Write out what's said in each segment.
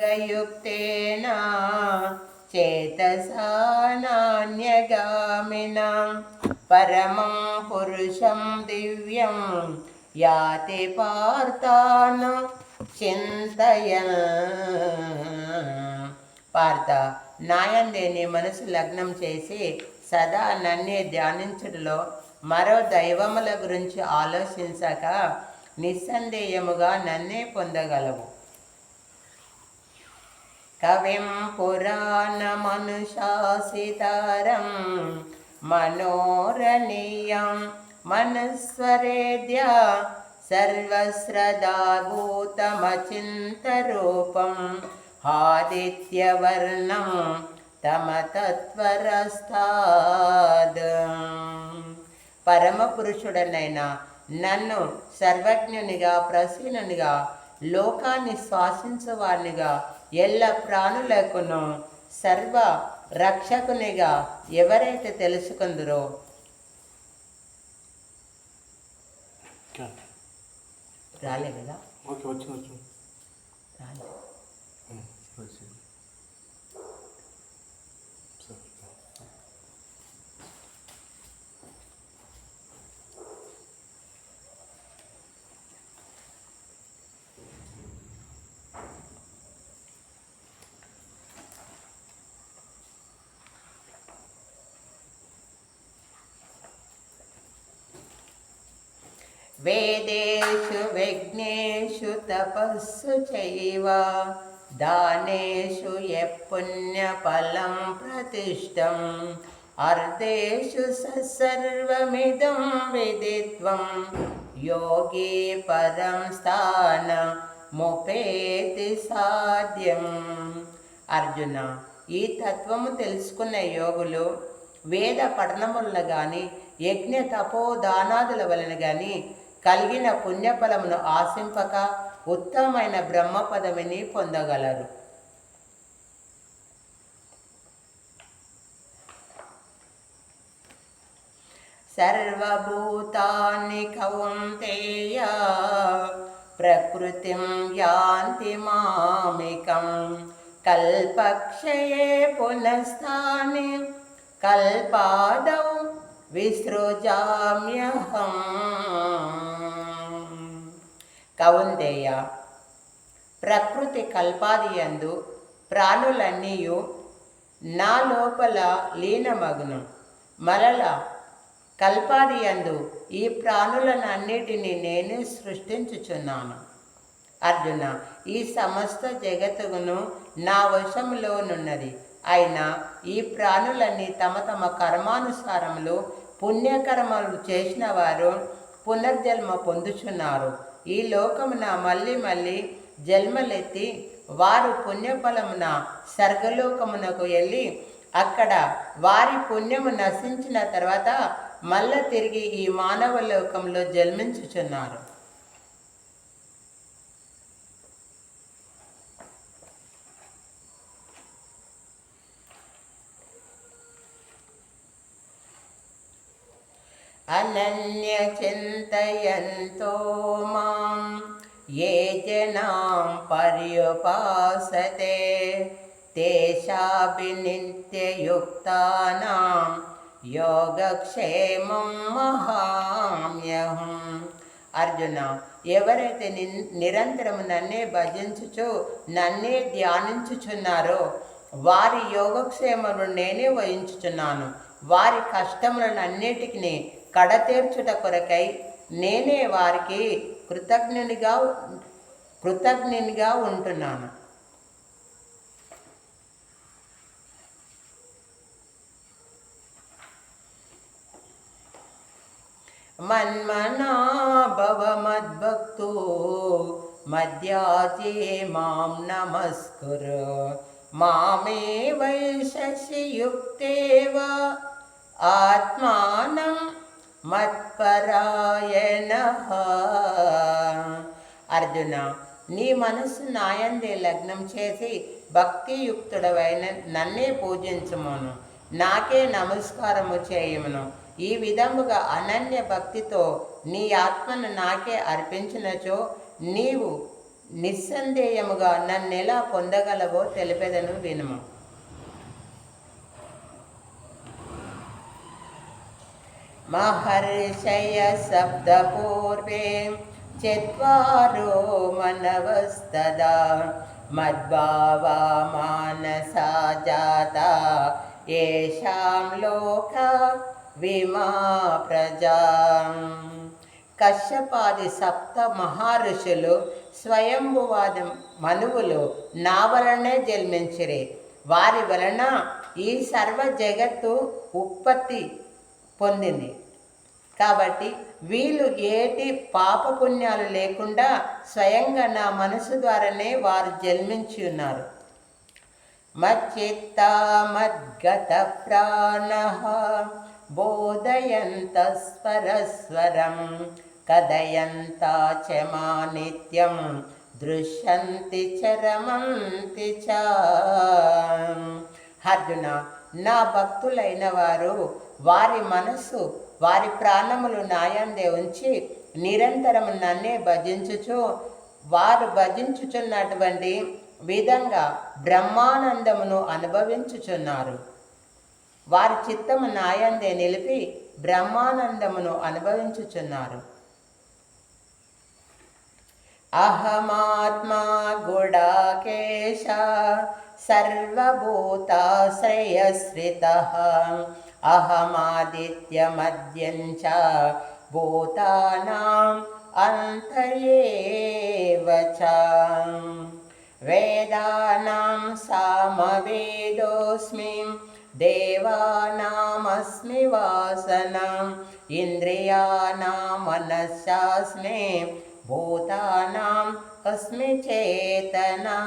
योगयुक्तेन चेतसा नान्यगामिनं परमं पुरुषं दिव्यं याति पार्थान చింతయన్. పార్థ, నాయందే నీ మనసు లగ్నం చేసి సదా నన్నే ధ్యానించుటలో మరో దైవముల గురించి ఆలోచించక నిస్సందేహముగా నన్నే పొందగలవు. కవిం పురాణమనుశాసితారం మనోరణీయం మనస్వరేద్య సర్వశ్రద్ధాభూతమచింతరూపం ఆదిత్యవర్ణం తమతత్వరస్తాద్. పరమపురుషుడనైన నన్ను సర్వజ్ఞునిగా, ప్రసీనునిగా, లోకాన్ని శ్వాసించువానిగా, ఎల్ల ప్రాణులకును సర్వ రక్షకునిగా ఎవరైతే తెలుసుకుందరో రాలే కదా రాలే. వేదేషు యజ్ఞేషు తపస్సు చైవ దానేషు యపుణ్యఫలం ప్రతిష్టం అర్ధేషు సర్వమిదం విదిత్వం యోగి పరం స్థానముపేతి సాధ్యం. అర్జున, ఈ తత్వము తెలుసుకున్న యోగులు వేద పఠనముల కానీ యజ్ఞ తపోదానాదుల వలన కానీ కలిగిన పుణ్యఫలమును ఆశింపక ఉత్తమమైన బ్రహ్మపదవిని పొందగలరు. సర్వభూతాని కౌంతేయ ప్రకృతిం యాంతి మామికం కల్పక్షయే పునఃస్థాని కల్పాదౌ విసృజామ్యహం. కౌంతేయ, ప్రకృతి కల్పాదియందు ప్రాణులన్నీయు నా లోపల లీనమగును. మరల కల్పాదియందు ఈ ప్రాణులనన్నిటినీ నేనే సృష్టించుచున్నాను. అర్జున, ఈ సమస్త జగత్తును నా వశములోనున్నది. అయినా ఈ ప్రాణులన్నీ తమ తమ కర్మానుసారములు పుణ్యకర్మలు చేసిన వారు పునర్జన్మ పొందుచున్నారు. ఈ లోకమున మళ్ళీ మళ్ళీ జన్మలెత్తి వారు పుణ్యఫలమున స్వర్గలోకమునకు వెళ్ళి అక్కడ వారి పుణ్యము నశించిన తర్వాత మళ్ళా తిరిగి ఈ మానవ లోకంలో జన్మించుచున్నారు. అనన్య చింతయంతో మాం ఏ జనాం పర్యుపాసతే తేషాభినిత్యయుక్తానాం యోగక్షేమం మహామ్యహం. అర్జున, ఎవరైతే నిరంతరము నన్నే భజించుచు నన్నే ధ్యానించుచున్నారో వారి యోగక్షేమమును నేనే వహించుచున్నాను. వారి కష్టములన్నిటికీ కడతీర్చుట కొరకై నేనే వారికి కృతజ్ఞునిగా ఉంటున్నాను. మన్మనా భవ మద్భక్తో మధ్యాజే మాం నమస్కురు మామే వైశశియుక్తేవ ఆత్మానం మత్పరాయణః. అర్జున, నీ మనస్సు నాయందే లగ్నం చేసి భక్తియుక్తుడవైన నన్నే పూజించుమును, నాకే నమస్కారము చేయమును. ఈ విధముగా అనన్య భక్తితో నీ ఆత్మను నాకే అర్పించినచో నీవు నిస్సందేహముగా నన్నెలా పొందగలవో తెలిపెదను వినుము. మహర్షయ శబ్దపూర్వే చత్వారో మనవస్తదా మద్భావా మానసా జాతా ఏషాం లోక విమా ప్రజా. కశ్యపాది సప్త మహర్షులు స్వయంభువాది మనువులు నా వలనే జన్మించిరి. వారి వలన ఈ సర్వ జగత్తు ఉత్పత్తి పొందింది. కాబట్టి వీళ్ళు ఏటి పాపపుణ్యాలు లేకుండా స్వయంగా నా మనసు ద్వారానే వారు జన్మించి ఉన్నారు. మచ్చిత్త మద్గత ప్రాణః బోధయంత స్వరస్వరం కథయంతా చ మా నిత్యం దృశ్యంతి చరమంతి చ. అర్జున, నా భక్తులైన వారు వారి మనస్సు వారి ప్రాణములు నాయందే ఉంచి నిరంతరము నన్నే భజించుచు వారు భజించుచున్నటువంటి విధంగా బ్రహ్మానందమును అనుభవించుచున్నారు. వారి చిత్తము నాయందే నిలిపి బ్రహ్మానందమును అనుభవించుచున్నారు. అహమాత్మా గుడాకేశ సర్వభూతాశ్రయశ్రితః అహమాదిత్యమద్యం చ భూతానాం అంత ఏవ చ. వేదానాం సామవేదోస్మి దేవానామస్మి వాసనం ఇంద్రియాణం మనస్సాస్మి భూతానాం అస్మి చేతనా.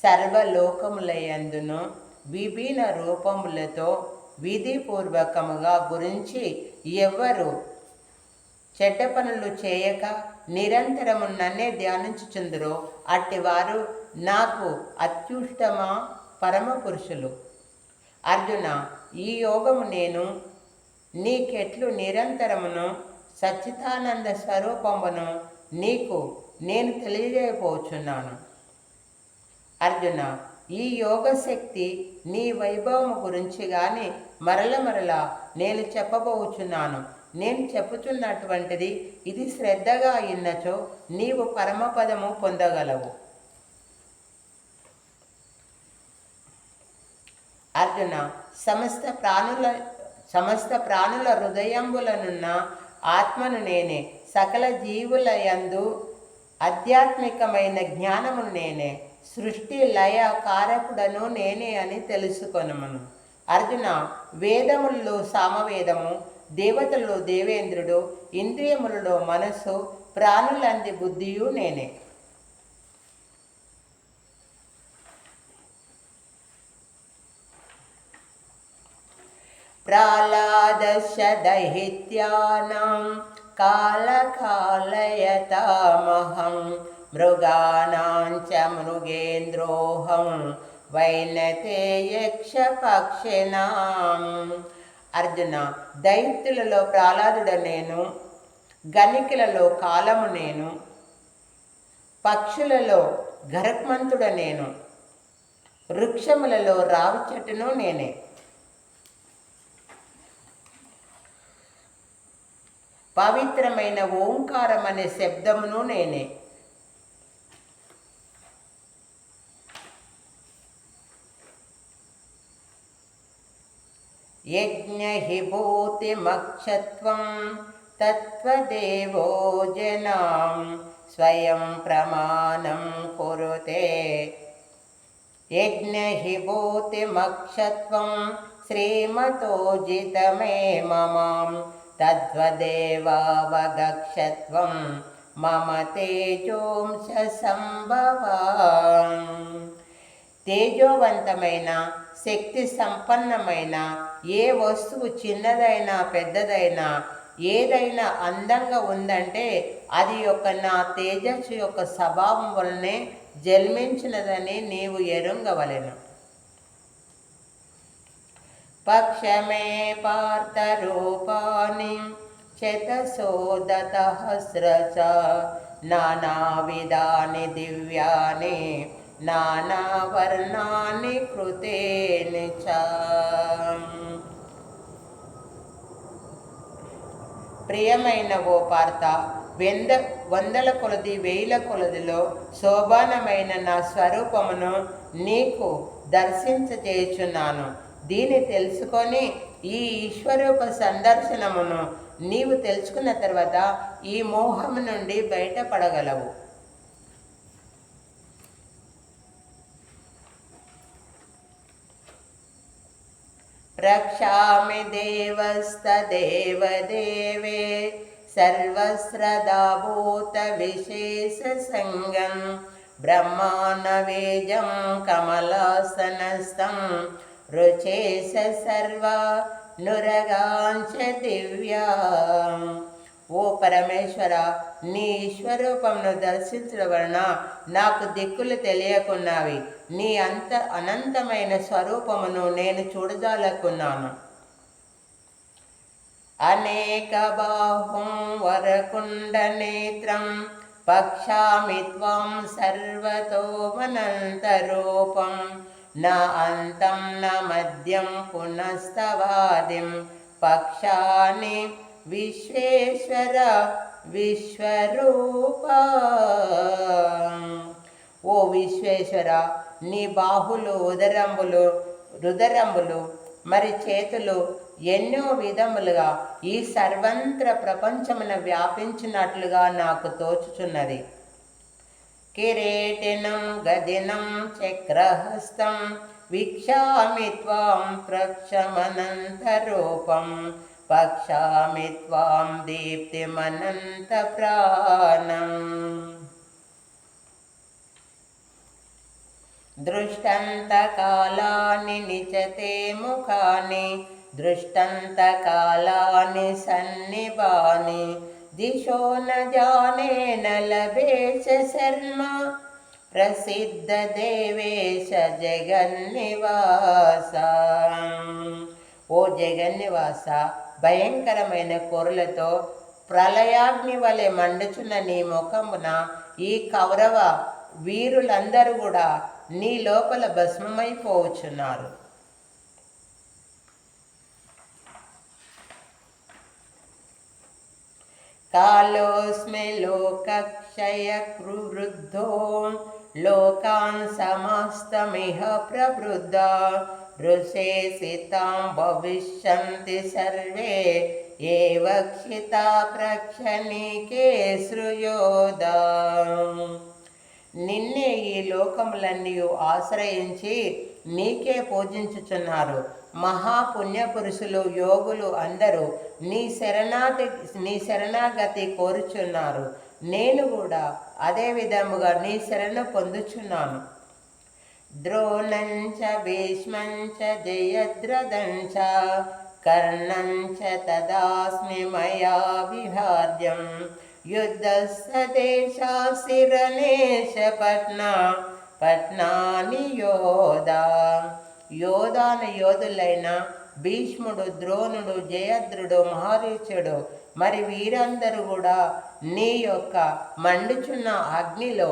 సర్వలోకములయందును విభిన్న రూపములతో విధిపూర్వకముగా గురించి ఎవరు చెడ్డ పనులు చేయక నిరంతరము నన్నే ధ్యానించుచుందురో అట్టివారు నాకు అత్యుష్టమ పరమ పురుషులు. అర్జున, ఈ యోగము నేను నీకెట్లు నిరంతరమును సచ్చిదానంద స్వరూపమును నీకు నేను తెలియజేయబోచున్నాను. అర్జున, ఈ యోగశక్తి నీ వైభవము గురించి కానీ మరల నేను చెప్పబోచున్నాను. నేను చెప్పుచున్నటువంటిది ఇది శ్రద్ధగా ఇన్నచో నీవు పరమపదము పొందగలవు. అర్జున, సమస్త ప్రాణుల హృదయంబులనున్న ఆత్మను నేనే, సకల జీవుల యందు ఆధ్యాత్మికమైన జ్ఞానమును నేనే, సృష్టి లయ కారకుడను నేనే అని తెలుసుకొనుమును. అర్జున, వేదములలో సామవేదము, దేవతలలో దేవేంద్రుడు, ఇంద్రియములలో మనస్సు, ప్రాణులంది బుద్ధియు నేనే. ప్రహ్లాదస్య దైత్యానాం కాలకాలయతామహం మృగాణాం చ మృగేంద్రోహం వైనతేయక్ష పక్షిణాం. అర్జున, దైత్యులలో ప్రహ్లాదుడు నేను, గణికులలో కాలము నేను, పక్షులలో గరుత్మంతుడు నేను, వృక్షములలో రావి చెట్టును నేనే. పవిత్రమైన ఓంకారం అనే శబ్దమును నేనే. యజ్ఞహి భూతిమక్షత్వం తత్వదేవో జనాం స్వయం ప్రమాణం కురుతే. యజ్ఞహి భూతిమక్షత్వం శ్రీమతోజితమే మమాం తద్వదేవావగక్షత్వం మమ తేజోంశ సంభవాం. తేజోవంతమైన శక్తి సంపన్నమైన ఏ వస్తువు చిన్నదైనా పెద్దదైనా ఏదైనా అందంగా ఉందంటే అది నా తేజస్సు యొక్క స్వభావం వలనే జన్మించినదని నీవు ఎరుంగవలెను. పక్షమే పార్థరూపాణి శతశోదతహస్రశ నానావిధాని దివ్యాని నానావర్ణాని కృతేని చ. ప్రియమైన ఓ పార్త, వందల కొలది వేల కొలదిలో శోభానమైన నా స్వరూపమును నీకు దర్శించజేయుచున్నాను. దీన్ని తెలుసుకొని ఈ ఈశ్వరూప సందర్శనమును నీవు తెలుసుకున్న తర్వాత ఈ మోహము నుండి బయటపడగలవు. రక్షామి దేవస్తదేవ దేవే సర్వస్రదాభూత విశేష సంగం బ్రహ్మానవేజం కమలాసనస్థం రుచేశ సర్వ నురగాంచ దివ్యా. ఓ పరమేశ్వర, నీ ఈశ్వరూపమును దర్శించడం వలన నాకు దిక్కులు తెలియకున్నావి. నీ అనంతమైన స్వరూపమును నేను చూడజాలకున్నాను. అనేక బాహుం వరకుండ నేత్రం పక్షామి త్వం సర్వతోమనంతరూపం నా అంతం న మధ్యం పునస్తవాదిం పక్షాని విశ్వేశ్వర విశ్వరూప. ఓ విశ్వేశ్వర, నీ బాహులు రుదరంబులు మరి చేతులు ఎన్నో విధములుగా ఈ సర్వంత్ర ప్రపంచమున వ్యాపించినట్లుగా నాకు తోచుచున్నది. కిరీటినం గదినం చక్రహస్తం వీక్షామి త్వాం ప్రక్షమనంతరూపం పక్షామి త్వాం దీప్తిమనంత ప్రాణం. దృష్టంతకాలాని నిచతే ముఖాని దృష్టంతకాలాని సన్నిభాని దిశో న జానే న లభేశ శర్మ ప్రసిద్ధ దేవేశ జగన్నివాస. ఓ జగన్నివాస, భయంకరమైన కొరులతో ప్రళయాగ్ని వలె మండుచున్న నీ ముఖమున ఈ కౌరవ వీరులందరూ కూడా నీ లోపల భస్మమైపోవచ్చున్నారు. కాలోస్మి లోకక్షయ వృద్ధో లోకాన్ సమస్తమిహ ప్రవృద్ధ ఋషేసితాం భవిష్యంతి సర్వే ఏవ క్షితా ప్రక్షణికే శ్రుయోదా. నిన్నే ఈ లోకములన్నీ ఆశ్రయించి నీకే పూజించుచున్నారు. మహాపుణ్యపురుషులు యోగులు అందరూ నీ శరణాగతి కోరుచున్నారు. నేను కూడా అదే విధముగా నీ శరణు పొందుచున్నాను. ద్రోణంచ భీష్మంచ జయద్రథంచ కర్ణంచ తదాస్మి మయా విహార్యం యుద్ధస్సదేశాశిరణేశ పట్నాని యోధాన యోధులైన భీష్ముడు, ద్రోణుడు, జయద్రుడు, మహారీచుడు మరి వీరందరూ కూడా నీ యొక్క మండుచున్న అగ్నిలో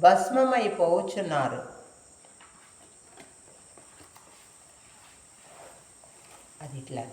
భస్మమైపోవచ్చున్నారు. అది ఇట్లా